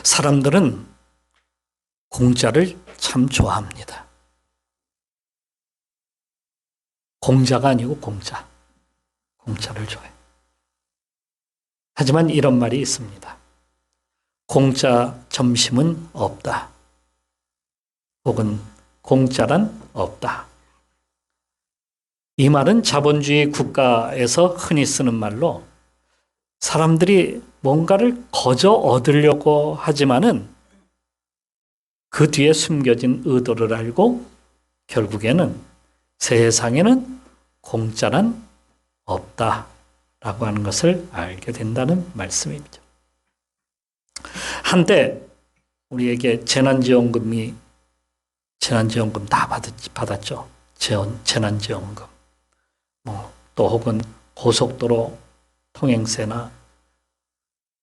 사람들은 공짜를 참 좋아합니다. 공자가 아니고 공짜. 공짜를 좋아해. 하지만 이런 말이 있습니다. 공짜 점심은 없다. 혹은 공짜란 없다. 이 말은 자본주의 국가에서 흔히 쓰는 말로 사람들이 뭔가를 거저 얻으려고 하지만은 그 뒤에 숨겨진 의도를 알고 결국에는 세상에는 공짜란 없다라고 하는 것을 알게 된다는 말씀입니다. 한때 우리에게 재난지원금 다 받았죠. 재난지원금. 또 혹은 고속도로 통행세나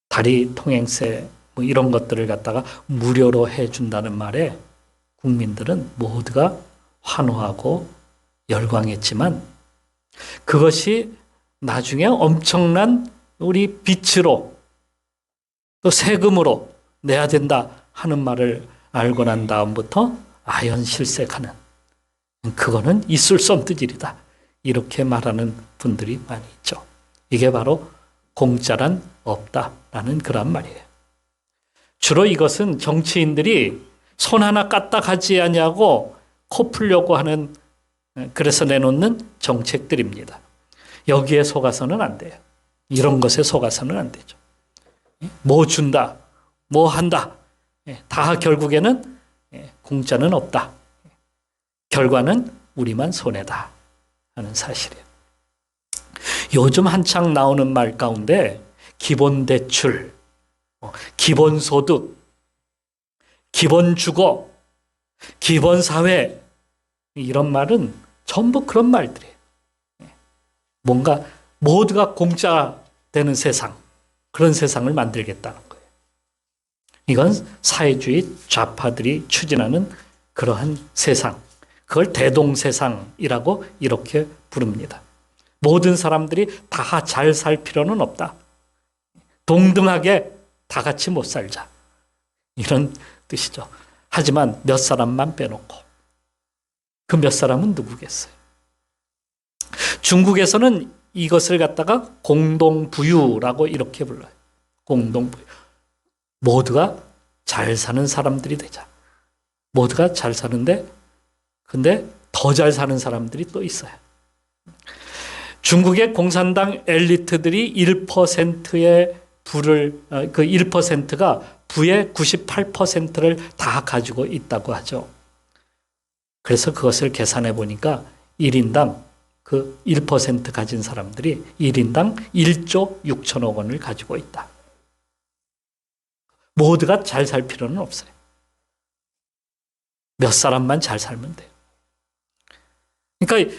다리 통행세 이런 것들을 갖다가 무료로 해준다는 말에 국민들은 모두가 환호하고 열광했지만 그것이 나중에 엄청난 우리 빚으로 또 세금으로 내야 된다 하는 말을 알고 난 다음부터 아연실색하는 그거는 있을 수 없는 일이다. 이렇게 말하는 분들이 많이 있죠. 이게 바로 공짜란 없다라는 그런 말이에요. 주로 이것은 정치인들이 손 하나 까딱하지 아니하고 코 풀려고 하는 그래서 내놓는 정책들입니다. 여기에 속아서는 안 돼요. 이런 것에 속아서는 안 되죠. 뭐 준다, 뭐 한다. 다 결국에는 공짜는 없다. 결과는 우리만 손해다 하는 사실이에요. 요즘 한창 나오는 말 가운데 기본대출, 기본소득, 기본주거, 기본사회 이런 말은 전부 그런 말들이에요. 뭔가 모두가 공짜 되는 세상, 그런 세상을 만들겠다는 거예요. 이건 사회주의 좌파들이 추진하는 그러한 세상, 그걸 대동세상이라고 이렇게 부릅니다. 모든 사람들이 다 잘 살 필요는 없다. 동등하게 다 같이 못 살자. 이런 뜻이죠. 하지만 몇 사람만 빼놓고 그 몇 사람은 누구겠어요? 중국에서는 이것을 갖다가 공동부유라고 이렇게 불러요. 공동부유. 모두가 잘 사는 사람들이 되자. 모두가 잘 사는데 근데 더 잘 사는 사람들이 또 있어요. 중국의 공산당 엘리트들이 1%의 부를 그 1%가 부의 98%를 다 가지고 있다고 하죠. 그래서 그것을 계산해 보니까 1인당 그 1% 가진 사람들이 1인당 1조 6천억 원을 가지고 있다. 모두가 잘 살 필요는 없어요. 몇 사람만 잘 살면 돼요. 그러니까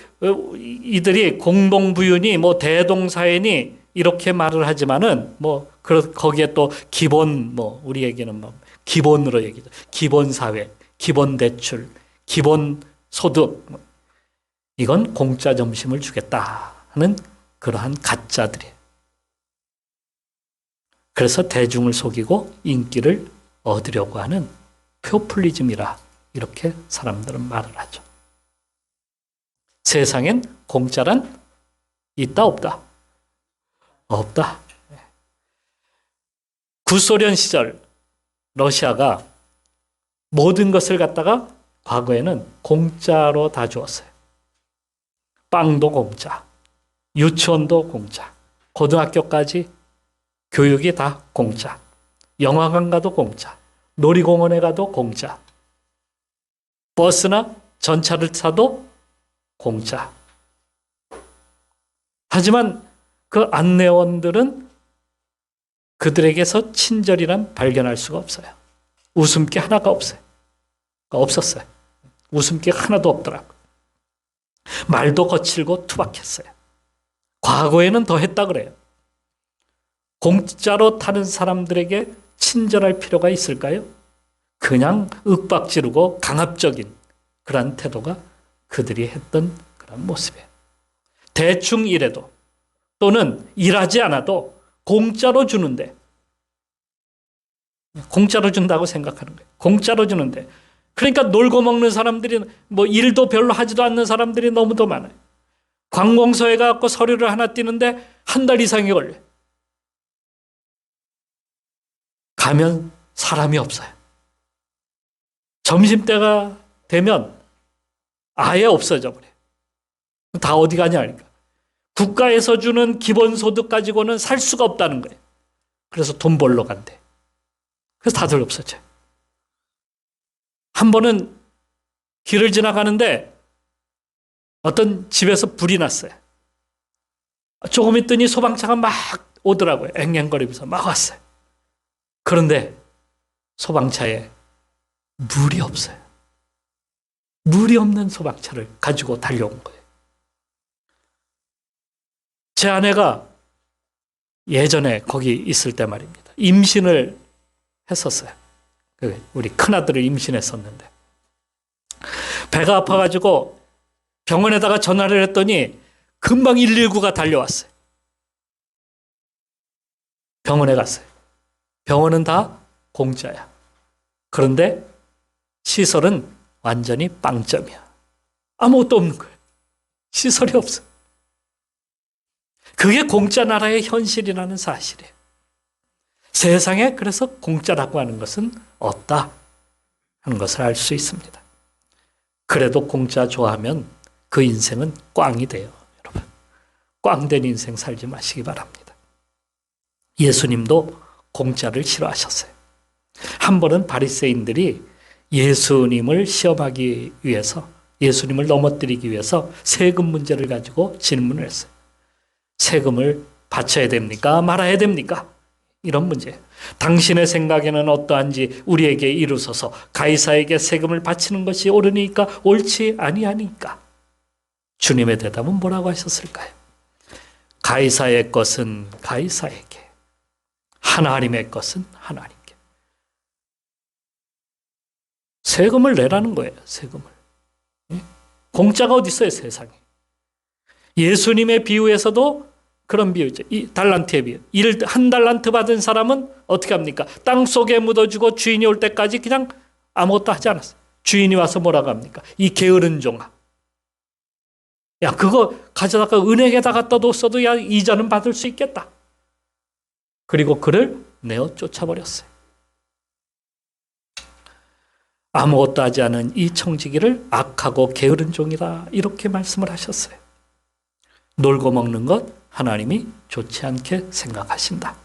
이들이 공동부유니 뭐 대동사회니 이렇게 말을 하지만은 거기에 또 기본 우리에게는 기본으로 얘기죠. 기본사회, 기본대출, 기본소득 이건 공짜 점심을 주겠다 하는 그러한 가짜들이에요. 그래서 대중을 속이고 인기를 얻으려고 하는 포퓰리즘이라 이렇게 사람들은 말을 하죠. 세상엔 공짜란 있다 없다? 없다. 구소련 시절 러시아가 모든 것을 갖다가 과거에는 공짜로 다 주었어요. 빵도 공짜, 유치원도 공짜, 고등학교까지 교육이 다 공짜, 영화관 가도 공짜, 놀이공원에 가도 공짜, 버스나 전차를 타도 공짜. 하지만 그 안내원들은 그들에게서 친절이란 발견할 수가 없어요. 웃음기 하나가 없어요. 없었어요. 웃음기가 하나도 없더라고요. 말도 거칠고 투박했어요. 과거에는 더 했다 그래요. 공짜로 타는 사람들에게 친절할 필요가 있을까요? 그냥 윽박지르고 강압적인 그런 태도가 그들이 했던 그런 모습이에요. 대충 일해도 또는 일하지 않아도 공짜로 주는데 공짜로 준다고 생각하는 거예요. 공짜로 주는데. 그러니까 놀고 먹는 사람들이 뭐 일도 별로 하지도 않는 사람들이 너무도 많아요. 관공서에 가서 서류를 하나 띄는데 한 달 이상이 걸려요. 가면 사람이 없어요. 점심때가 되면 아예 없어져 버려요. 다 어디 가냐 하니까. 국가에서 주는 기본소득 가지고는 살 수가 없다는 거예요. 그래서 돈 벌러 간대. 그래서 다들 없어져요. 한 번은 길을 지나가는데 어떤 집에서 불이 났어요. 조금 있더니 소방차가 막 오더라고요. 앵앵거리면서 막 왔어요. 그런데 소방차에 물이 없어요. 물이 없는 소방차를 가지고 달려온 거예요. 제 아내가 예전에 거기 있을 때 말입니다. 임신을 했었어요. 우리 큰아들을 임신했었는데 배가 아파가지고 병원에다가 전화를 했더니 금방 119가 달려왔어요. 병원에 갔어요. 병원은 다 공짜야. 그런데 시설은 완전히 빵점이야. 아무것도 없는 거예요. 시설이 없어. 그게 공짜 나라의 현실이라는 사실이에요. 세상에 그래서 공짜라고 하는 것은 없다 하는 것을 알 수 있습니다. 그래도 공짜 좋아하면 그 인생은 꽝이 돼요. 여러분, 꽝된 인생 살지 마시기 바랍니다. 예수님도 공짜를 싫어하셨어요. 한 번은 바리새인들이 예수님을 시험하기 위해서, 예수님을 넘어뜨리기 위해서 세금 문제를 가지고 질문을 했어요. 세금을 바쳐야 됩니까? 말아야 됩니까? 이런 문제. 당신의 생각에는 어떠한지 우리에게 이루소서. 가이사에게 세금을 바치는 것이 옳으니까 옳지 아니하니까. 주님의 대답은 뭐라고 하셨을까요? 가이사의 것은 가이사에게, 하나님의 것은 하나님께. 세금을 내라는 거예요. 세금을. 공짜가 어디 있어요, 세상에. 예수님의 비유에서도 그런 비유죠. 이 달란트의 비유. 한 달란트 받은 사람은 어떻게 합니까? 땅 속에 묻어주고 주인이 올 때까지 그냥 아무것도 하지 않았어요. 주인이 와서 뭐라고 합니까? 이 게으른 종아. 야, 그거 가져다가 은행에다 갖다 뒀어도 야, 이자는 받을 수 있겠다. 그리고 그를 내어 쫓아버렸어요. 아무것도 하지 않은 이 청지기를 악하고 게으른 종이다. 이렇게 말씀을 하셨어요. 놀고 먹는 것 하나님이 좋지 않게 생각하신다.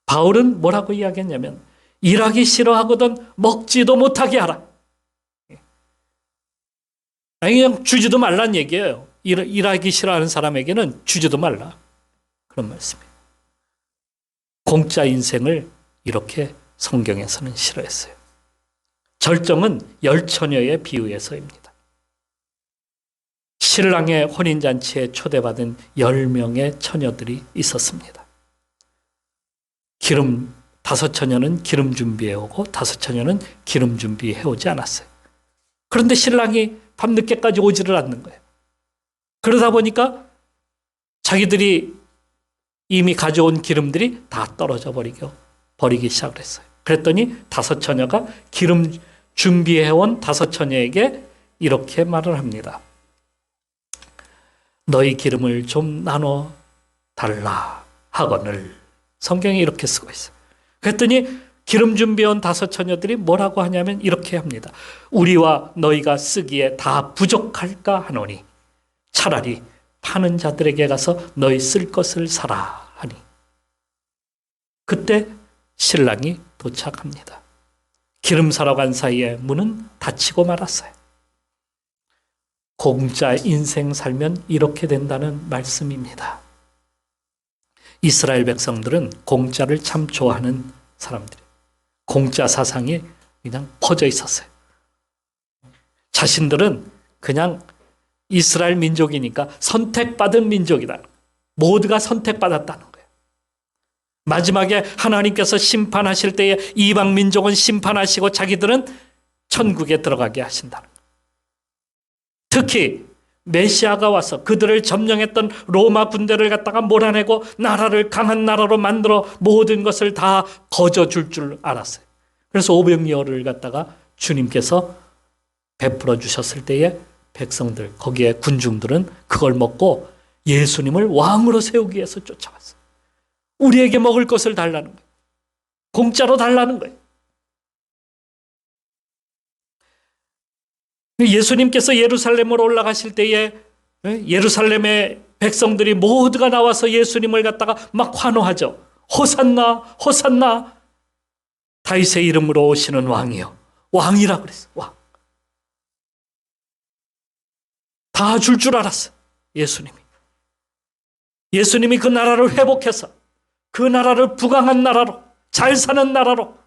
바울은 뭐라고 이야기했냐면 일하기 싫어하거든 먹지도 못하게 하라. 아니 그냥 주지도 말란 얘기예요. 일하기 싫어하는 사람에게는 주지도 말라. 그런 말씀이에요. 공짜 인생을 이렇게 성경에서는 싫어했어요. 절정은 10처녀의 비유에서입니다. 신랑의 혼인잔치에 초대받은 10명의 처녀들이 있었습니다. 5처녀는 기름 준비해 오고 5처녀는 기름 준비해 오지 않았어요. 그런데 신랑이 밤늦게까지 오지를 않는 거예요. 그러다 보니까 자기들이 이미 가져온 기름들이 다 떨어져 버리기 시작을 했어요. 그랬더니 5처녀가 기름 준비해 온 5처녀에게 이렇게 말을 합니다. 너희 기름을 좀 나눠 달라 하거늘. 성경이 이렇게 쓰고 있어요. 그랬더니 기름 준비해온 5처녀들이 뭐라고 하냐면 이렇게 합니다. 우리와 너희가 쓰기에 다 부족할까 하노니 차라리 파는 자들에게 가서 너희 쓸 것을 사라 하니. 그때 신랑이 도착합니다. 기름 사러 간 사이에 문은 닫히고 말았어요. 공짜 인생 살면 이렇게 된다는 말씀입니다. 이스라엘 백성들은 공짜를 참 좋아하는 사람들이에요. 공짜 사상이 그냥 퍼져 있었어요. 자신들은 그냥 이스라엘 민족이니까 선택받은 민족이다. 모두가 선택받았다는 거예요. 마지막에 하나님께서 심판하실 때에 이방 민족은 심판하시고 자기들은 천국에 들어가게 하신다는 거예요. 특히 메시아가 와서 그들을 점령했던 로마 군대를 갖다가 몰아내고 나라를 강한 나라로 만들어 모든 것을 다 거저줄 줄 알았어요. 그래서 오병이어를 갖다가 주님께서 베풀어 주셨을 때에 백성들, 거기에 군중들은 그걸 먹고 예수님을 왕으로 세우기 위해서 쫓아왔어요. 우리에게 먹을 것을 달라는 거예요. 공짜로 달라는 거예요. 예수님께서 예루살렘으로 올라가실 때에 예루살렘의 백성들이 모두가 나와서 예수님을 갖다가 막 환호하죠. 호산나, 호산나, 다윗의 이름으로 오시는 왕이요. 왕이라 그랬어요. 왕. 다 줄 줄 알았어요. 예수님이. 예수님이 그 나라를 회복해서 그 나라를 부강한 나라로, 잘 사는 나라로,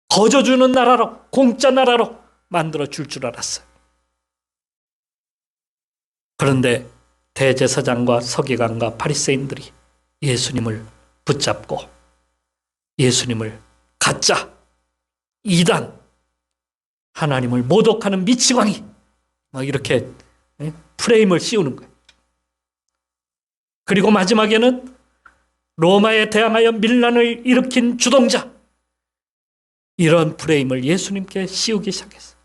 거저주는 나라로, 공짜 나라로 만들어 줄 줄 알았어요. 그런데 대제사장과 서기관과 바리새인들이 예수님을 붙잡고 예수님을 가짜, 이단, 하나님을 모독하는 미치광이 막 이렇게 프레임을 씌우는 거예요. 그리고 마지막에는 로마에 대항하여 밀란을 일으킨 주동자, 이런 프레임을 예수님께 씌우기 시작했어요.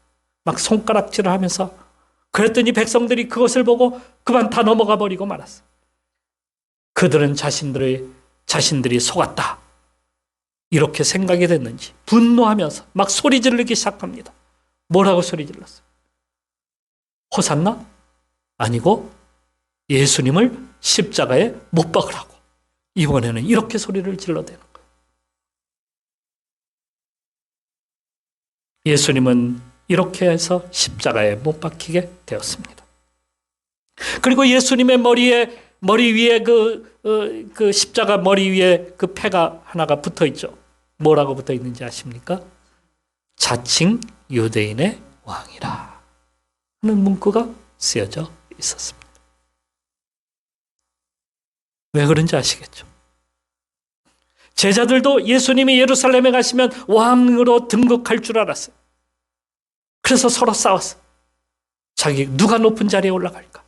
막 손가락질을 하면서, 그랬더니 백성들이 그것을 보고 그만 다 넘어가 버리고 말았어요. 그들은 자신들이 속았다, 이렇게 생각이 됐는지 분노하면서 막 소리 지르기 시작합니다. 뭐라고 소리 질렀어요? 호산나? 아니고 예수님을 십자가에 못 박으라고. 이번에는 이렇게 소리를 질러대는 거예요. 예수님은 이렇게 해서 십자가에 못 박히게 되었습니다. 그리고 예수님의 머리 위에 그 십자가 머리 위에 그 패가 하나가 붙어 있죠. 뭐라고 붙어 있는지 아십니까? 자칭 유대인의 왕이라 하는 문구가 쓰여져 있었습니다. 왜 그런지 아시겠죠? 제자들도 예수님이 예루살렘에 가시면 왕으로 등극할 줄 알았어요. 그래서 서로 싸웠어요. 자기 누가 높은 자리에 올라갈까?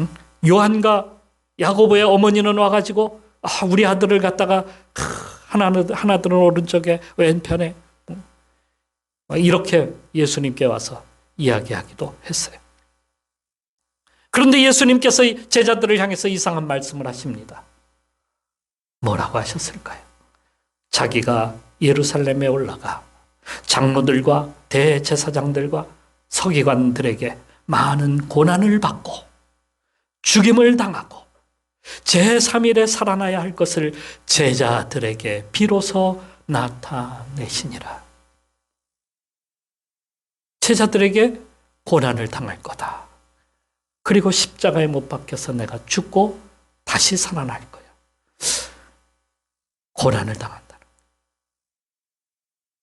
응? 요한과 야고보의 어머니는 와가지고 우리 아들을 갖다가 하나들은 오른쪽에 왼편에 이렇게 예수님께 와서 이야기하기도 했어요. 그런데 예수님께서 제자들을 향해서 이상한 말씀을 하십니다. 뭐라고 하셨을까요? 자기가 예루살렘에 올라가 장로들과 대제사장들과 서기관들에게 많은 고난을 받고 죽임을 당하고 제3일에 살아나야 할 것을 제자들에게 비로소 나타내시니라. 제자들에게 고난을 당할 거다. 그리고 십자가에 못 박혀서 내가 죽고 다시 살아날 거야. 고난을 당한다는 거야.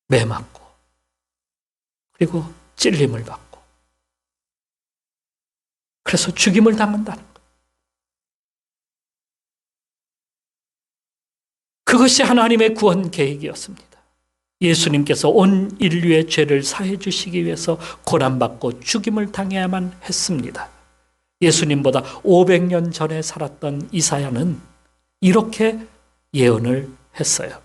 매 맞고 그리고 찔림을 받고 그래서 죽임을 당한다는 거야. 그것이 하나님의 구원 계획이었습니다. 예수님께서 온 인류의 죄를 사해 주시기 위해서 고난받고 죽임을 당해야만 했습니다. 예수님보다 500년 전에 살았던 이사야는 이렇게 예언을 했어요.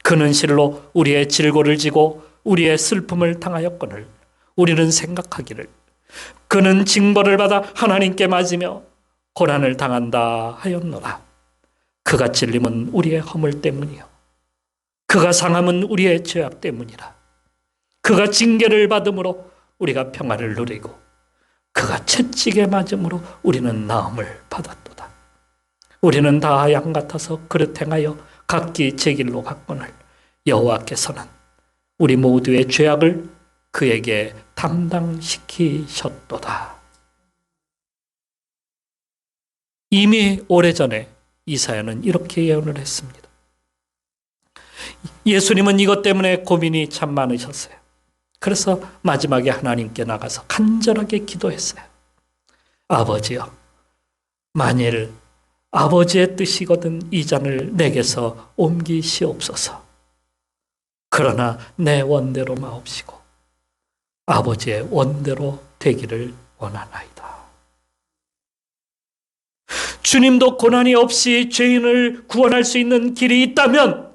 그는 실로 우리의 질고를 지고 우리의 슬픔을 당하였거늘 우리는 생각하기를 그는 징벌을 받아 하나님께 맞으며 고난을 당한다 하였노라. 그가 찔림은 우리의 허물 때문이요 그가 상함은 우리의 죄악 때문이라. 그가 징계를 받음으로 우리가 평안을 누리고 그가 채찍에 맞음으로 우리는 나음을 받았도다. 우리는 다 양 같아서 그릇 행하여 각기 제 길로 갔거늘 여호와께서는 우리 모두의 죄악을 그에게 담당시키셨도다. 이미 오래전에 이사야는 이렇게 예언을 했습니다. 예수님은 이것 때문에 고민이 참 많으셨어요. 그래서 마지막에 하나님께 나가서 간절하게 기도했어요. 아버지여, 만일 아버지의 뜻이거든 이 잔을 내게서 옮기시옵소서. 그러나 내 원대로 마옵시고 아버지의 원대로 되기를 원하나이다. 주님도 고난이 없이 죄인을 구원할 수 있는 길이 있다면,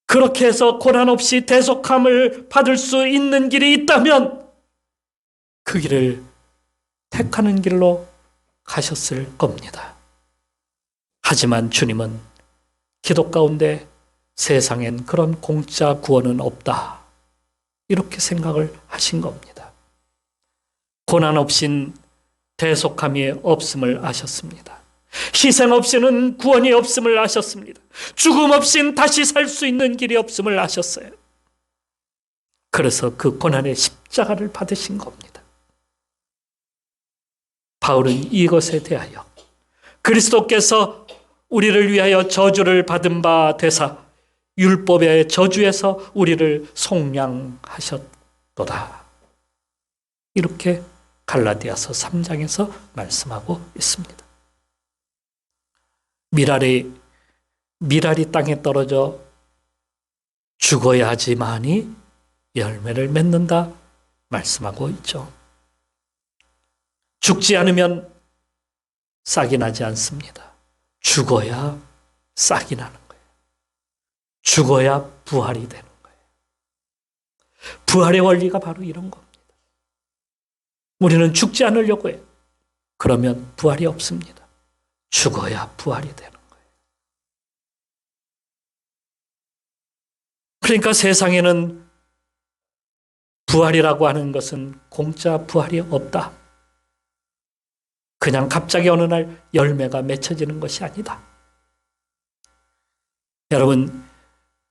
그렇게 해서 고난 없이 대속함을 받을 수 있는 길이 있다면 그 길을 택하는 길로 가셨을 겁니다. 하지만 주님은 기도 가운데 세상엔 그런 공짜 구원은 없다, 이렇게 생각을 하신 겁니다. 고난 없인 대속함이 없음을 아셨습니다. 희생 없이는 구원이 없음을 아셨습니다. 죽음 없인 다시 살 수 있는 길이 없음을 아셨어요. 그래서 그 고난의 십자가를 받으신 겁니다. 바울은 이것에 대하여 그리스도께서 우리를 위하여 저주를 받은 바 되사 율법의 저주에서 우리를 속량하셨도다, 이렇게 갈라디아서 3장에서 말씀하고 있습니다. 미랄이 땅에 떨어져 죽어야지만이 열매를 맺는다 말씀하고 있죠. 죽지 않으면 싹이 나지 않습니다. 죽어야 싹이 나는 거예요. 죽어야 부활이 되는 거예요. 부활의 원리가 바로 이런 겁니다. 우리는 죽지 않으려고 해요. 그러면 부활이 없습니다. 죽어야 부활이 되는 거예요. 그러니까 세상에는 부활이라고 하는 것은 공짜 부활이 없다. 그냥 갑자기 어느 날 열매가 맺혀지는 것이 아니다. 여러분,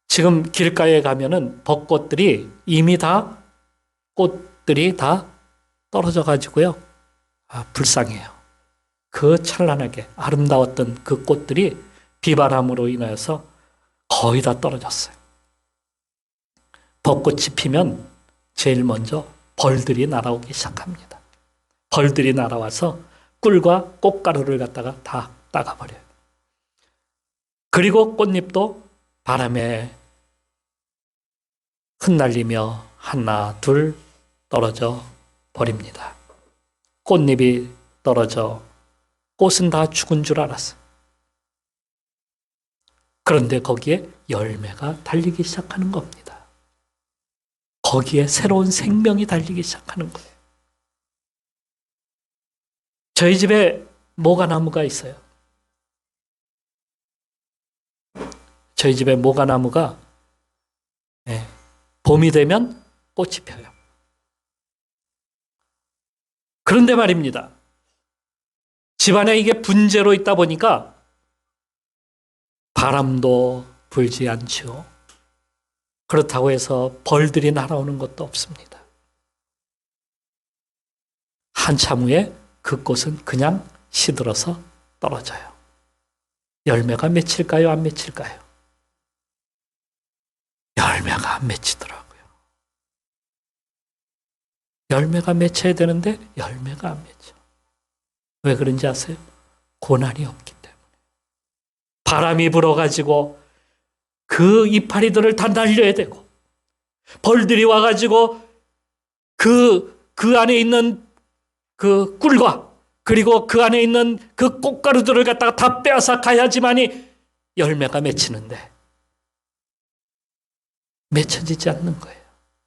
지금 길가에 가면은 벚꽃들이 이미 다, 꽃들이 다 떨어져 가지고요. 불쌍해요. 그 찬란하게 아름다웠던 그 꽃들이 비바람으로 인하여서 거의 다 떨어졌어요. 벚꽃이 피면 제일 먼저 벌들이 날아오기 시작합니다. 벌들이 날아와서 꿀과 꽃가루를 갖다가 다 따가버려요. 그리고 꽃잎도 바람에 흩날리며 하나 둘 떨어져 버립니다. 꽃잎이 떨어져 꽃은 다 죽은 줄 알았어요. 그런데 거기에 열매가 달리기 시작하는 겁니다. 거기에 새로운 생명이 달리기 시작하는 거예요. 저희 집에 모가나무가 있어요. 저희 집에 모가나무가 봄이 되면 꽃이 펴요. 그런데 말입니다. 집안에 이게 분재로 있다 보니까 바람도 불지 않죠. 그렇다고 해서 벌들이 날아오는 것도 없습니다. 한참 후에 그 꽃은 그냥 시들어서 떨어져요. 열매가 맺힐까요? 안 맺힐까요? 열매가 안 맺히더라고요. 열매가 맺혀야 되는데 열매가 안 맺혀. 왜 그런지 아세요? 고난이 없기 때문에. 바람이 불어가지고 그 이파리들을 다 날려야 되고, 벌들이 와가지고 그 안에 있는 그 꿀과 그리고 그 안에 있는 그 꽃가루들을 갖다가 다 빼앗아 가야지만이 열매가 맺히는데 맺혀지지 않는 거예요.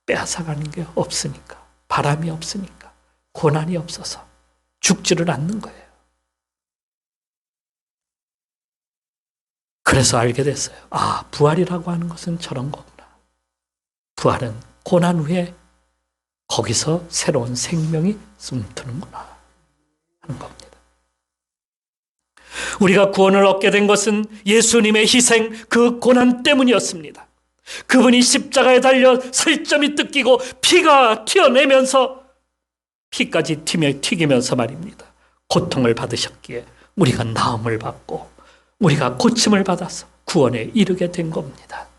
빼앗아 가는 게 없으니까, 바람이 없으니까, 고난이 없어서 죽지를 않는 거예요. 그래서 알게 됐어요. 부활이라고 하는 것은 저런 거구나. 부활은 고난 후에 거기서 새로운 생명이 숨트는구나 하는 겁니다. 우리가 구원을 얻게 된 것은 예수님의 희생, 그 고난 때문이었습니다. 그분이 십자가에 달려 살점이 뜯기고 피가 튀어내면서 피까지 튀기면서 말입니다. 고통을 받으셨기에 우리가 나음을 받고 우리가 고침을 받아서 구원에 이르게 된 겁니다.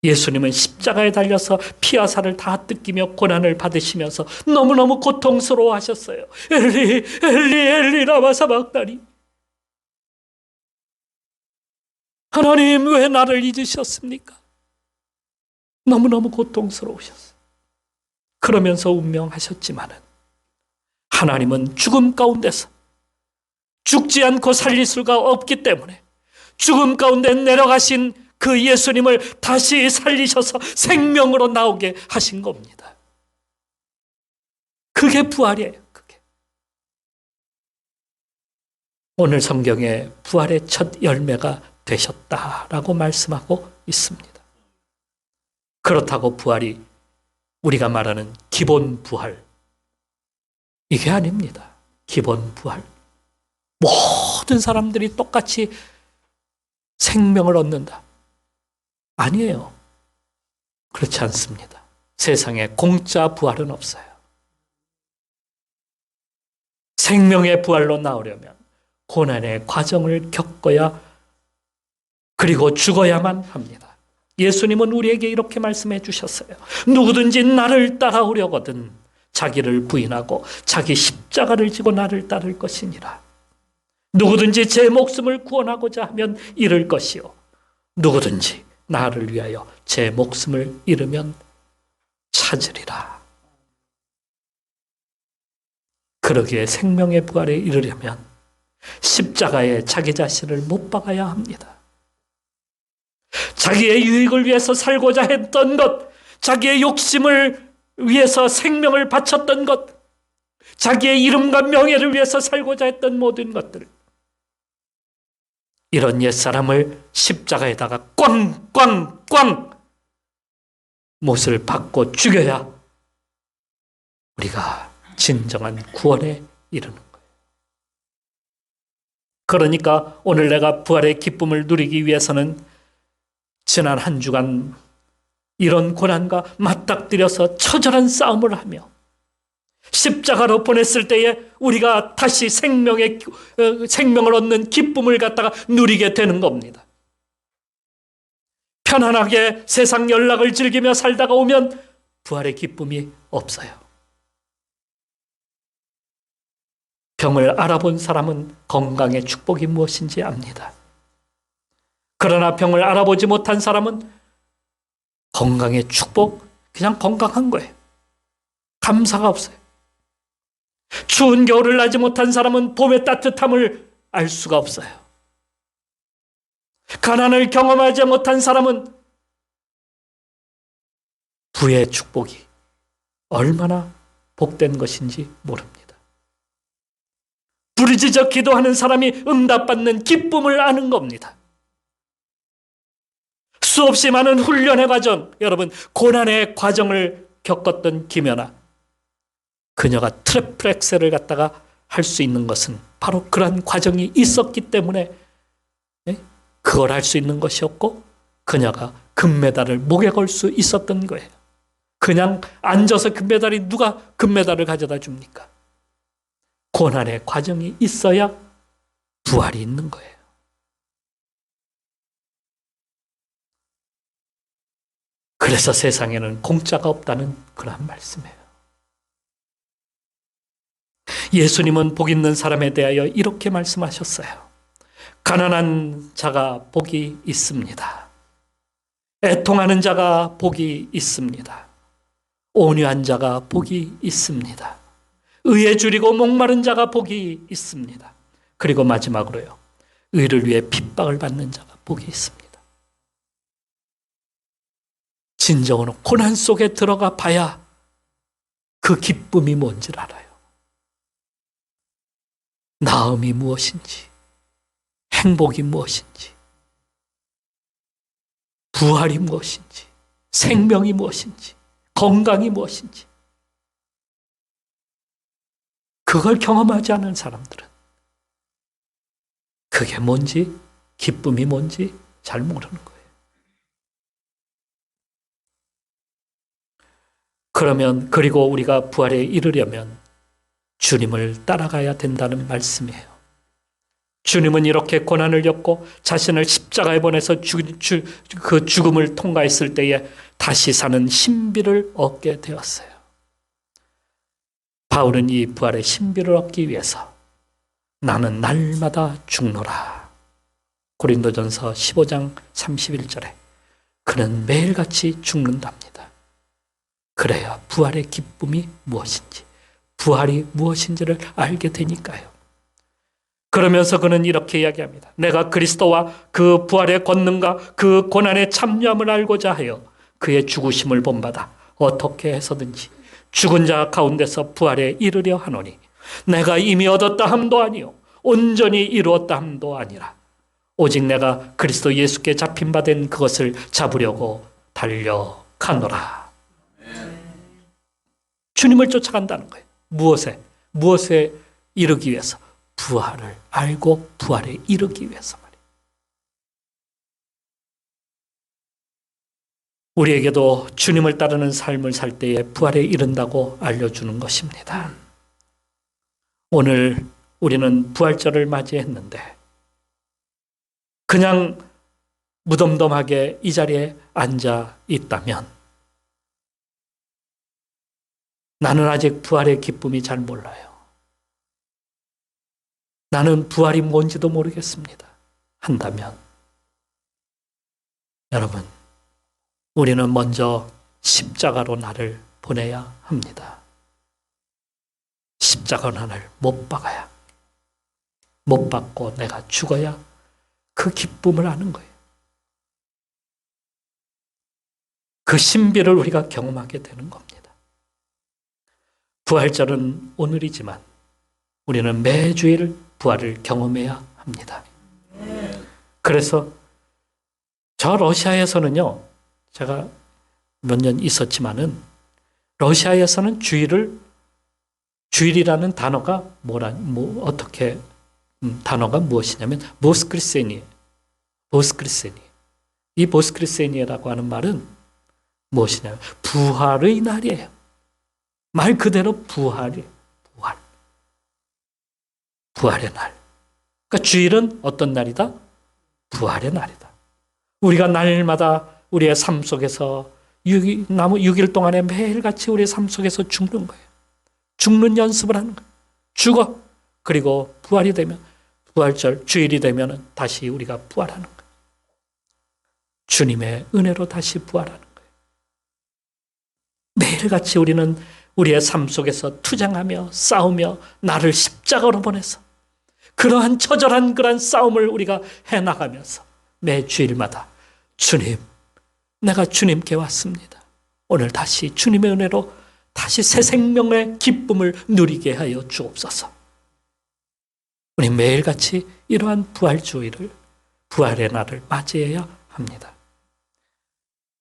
예수님은 십자가에 달려서 피와 살을 다 뜯기며 고난을 받으시면서 너무너무 고통스러워 하셨어요. 엘리 엘리 엘리 라마 사박다니, 하나님 왜 나를 잊으셨습니까? 너무너무 고통스러우셨어요. 그러면서 운명하셨지만은 하나님은 죽음 가운데서 죽지 않고 살릴 수가 없기 때문에 죽음 가운데 내려가신 그 예수님을 다시 살리셔서 생명으로 나오게 하신 겁니다. 그게 부활이에요. 그게. 오늘 성경에 부활의 첫 열매가 되셨다라고 말씀하고 있습니다. 그렇다고 부활이 우리가 말하는 기본 부활, 이게 아닙니다. 기본 부활. 모든 사람들이 똑같이 생명을 얻는다. 아니에요. 그렇지 않습니다. 세상에 공짜 부활은 없어요. 생명의 부활로 나오려면 고난의 과정을 겪어야, 그리고 죽어야만 합니다. 예수님은 우리에게 이렇게 말씀해 주셨어요. 누구든지 나를 따라오려거든 자기를 부인하고 자기 십자가를 지고 나를 따를 것이니라. 누구든지 제 목숨을 구원하고자 하면 잃을 것이요, 누구든지 나를 위하여 제 목숨을 잃으면 찾으리라. 그러기에 생명의 부활에 이르려면 십자가에 자기 자신을 못 박아야 합니다. 자기의 유익을 위해서 살고자 했던 것, 자기의 욕심을 위해서 생명을 바쳤던 것, 자기의 이름과 명예를 위해서 살고자 했던 모든 것들, 이런 옛사람을 십자가에다가 꽝꽝꽝 못을 박고 죽여야 우리가 진정한 구원에 이르는 거예요. 그러니까 오늘 내가 부활의 기쁨을 누리기 위해서는 지난 한 주간 이런 고난과 맞닥뜨려서 처절한 싸움을 하며 십자가로 보냈을 때에 우리가 다시 생명을 얻는 기쁨을 갖다가 누리게 되는 겁니다. 편안하게 세상 연락을 즐기며 살다가 오면 부활의 기쁨이 없어요. 병을 알아본 사람은 건강의 축복이 무엇인지 압니다. 그러나 병을 알아보지 못한 사람은 건강의 축복, 그냥 건강한 거예요. 감사가 없어요. 추운 겨울을 나지 못한 사람은 봄의 따뜻함을 알 수가 없어요. 가난을 경험하지 못한 사람은 부의 축복이 얼마나 복된 것인지 모릅니다. 부르짖어 기도하는 사람이 응답받는 기쁨을 아는 겁니다. 수없이 많은 훈련의 과정, 여러분 고난의 과정을 겪었던 김연아, 그녀가 트리플 엑셀을 갖다가 할 수 있는 것은 바로 그런 과정이 있었기 때문에 그걸 할 수 있는 것이었고, 그녀가 금메달을 목에 걸 수 있었던 거예요. 그냥 앉아서 금메달이, 누가 금메달을 가져다 줍니까? 고난의 과정이 있어야 부활이 있는 거예요. 그래서 세상에는 공짜가 없다는 그런 말씀이에요. 예수님은 복 있는 사람에 대하여 이렇게 말씀하셨어요. 가난한 자가 복이 있습니다. 애통하는 자가 복이 있습니다. 온유한 자가 복이 있습니다. 의에 줄이고 목마른 자가 복이 있습니다. 그리고 마지막으로요, 의를 위해 핍박을 받는 자가 복이 있습니다. 진정으로 고난 속에 들어가 봐야 그 기쁨이 뭔지를 알아요. 나음이 무엇인지, 행복이 무엇인지, 부활이 무엇인지, 생명이 무엇인지, 건강이 무엇인지, 그걸 경험하지 않은 사람들은 그게 뭔지, 기쁨이 뭔지 잘 모르는 거예요. 그리고 우리가 부활에 이르려면 주님을 따라가야 된다는 말씀이에요. 주님은 이렇게 고난을 겪고 자신을 십자가에 보내서 그 죽음을 통과했을 때에 다시 사는 신비를 얻게 되었어요. 바울은 이 부활의 신비를 얻기 위해서 나는 날마다 죽노라, 고린도전서 15장 31절에 그는 매일같이 죽는답니다. 그래야 부활의 기쁨이 무엇인지, 부활이 무엇인지를 알게 되니까요. 그러면서 그는 이렇게 이야기합니다. 내가 그리스도와 그 부활의 권능과 그 고난의 참여함을 알고자 하여 그의 죽으심을 본받아 어떻게 해서든지 죽은 자 가운데서 부활에 이르려 하노니 내가 이미 얻었다 함도 아니요 온전히 이루었다 함도 아니라 오직 내가 그리스도 예수께 잡힌 바 된 그것을 잡으려고 달려가노라. 주님을 쫓아간다는 거예요. 무엇에 이르기 위해서? 부활을 알고 부활에 이르기 위해서 말이에요. 우리에게도 주님을 따르는 삶을 살 때에 부활에 이른다고 알려주는 것입니다. 오늘 우리는 부활절을 맞이했는데 그냥 무덤덤하게 이 자리에 앉아 있다면 나는 아직 부활의 기쁨이 잘 몰라요. 나는 부활이 뭔지도 모르겠습니다. 한다면 여러분, 우리는 먼저 십자가로 나를 보내야 합니다. 십자가로 나를 못 박아야, 못 박고 내가 죽어야 그 기쁨을 아는 거예요. 그 신비를 우리가 경험하게 되는 겁니다. 부활절은 오늘이지만 우리는 매주일 부활을 경험해야 합니다. 그래서 저 러시아에서는요, 제가 몇 년 있었지만은 러시아에서는 주일이라는 단어가 단어가 무엇이냐면 보스크리세니에요. 이 보스크리세니에라고 하는 말은 무엇이냐면 부활의 날이에요. 말 그대로 부활이에요. 부활의 날. 그러니까 주일은 어떤 날이다? 부활의 날이다. 우리가 날마다 우리의 삶 속에서 6일 동안에 매일같이 우리의 삶 속에서 죽는 거예요. 죽는 연습을 하는 거예요. 죽어. 그리고 부활이 되면, 부활절, 주일이 되면 다시 우리가 부활하는 거예요. 주님의 은혜로 다시 부활하는 거예요. 매일같이 우리는 우리의 삶 속에서 투쟁하며 싸우며 나를 십자가로 보내서 그러한 처절한 그러한 싸움을 우리가 해나가면서 매 주일마다 주님, 내가 주님께 왔습니다. 오늘 다시 주님의 은혜로 다시 새 생명의 기쁨을 누리게 하여 주옵소서. 우리 매일같이 이러한 부활주의를, 부활의 날을 맞이해야 합니다.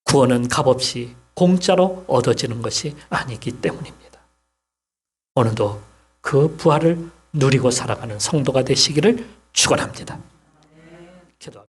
구원은 값없이 공짜로 얻어지는 것이 아니기 때문입니다. 오늘도 그 부활을 누리고 살아가는 성도가 되시기를 축원합니다. 기도합니다.